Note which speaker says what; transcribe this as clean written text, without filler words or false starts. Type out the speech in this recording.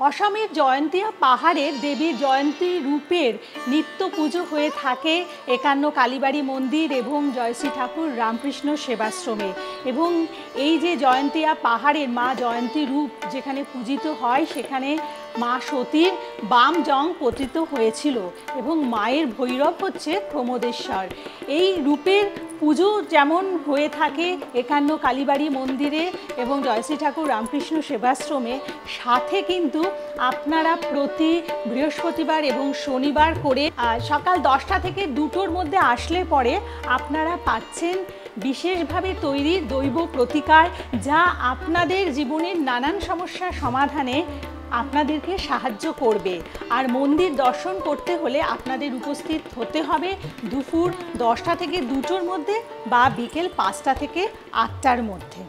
Speaker 1: অসমের জয়ন্তিয়া পাহাড়ের দেবীর জয়ন্তী রূপের নিত্য পুজো হয়ে থাকে একান্ন কালীবাড়ি মন্দির এবং জয়শ্রী ঠাকুর রামকৃষ্ণ সেবাশ্রমে। এবং এই যে জয়ন্তিয়া পাহাড়ের মা জয়ন্তী রূপ যেখানে পূজিত হয়, সেখানে মা সতীর বাম জং পতিত হয়েছিল এবং মায়ের ভৈরব হচ্ছে প্রমোদেশ্বর। এই রূপের পুজো যেমন হয়ে থাকে একান্ন কালীবাড়ি মন্দিরে এবং জয়শ্রী ঠাকুর রামকৃষ্ণ সেবাশ্রমে, সাথে কিন্তু আপনারা প্রতি বৃহস্পতিবার এবং শনিবার করে সকাল 10টা থেকে 2টোর মধ্যে আসলে পরে আপনারা পাচ্ছেন বিশেষভাবে তৈরি দৈব প্রতিকার, যা আপনাদের জীবনের নানান সমস্যার সমাধানে আপনাদেরকে সাহায্য করবে। আর মন্দির দর্শন করতে হলে আপনাদের উপস্থিত হতে হবে দুপুর 10টা থেকে 2টোর মধ্যে বা বিকেল 5টা থেকে 8টার মধ্যে।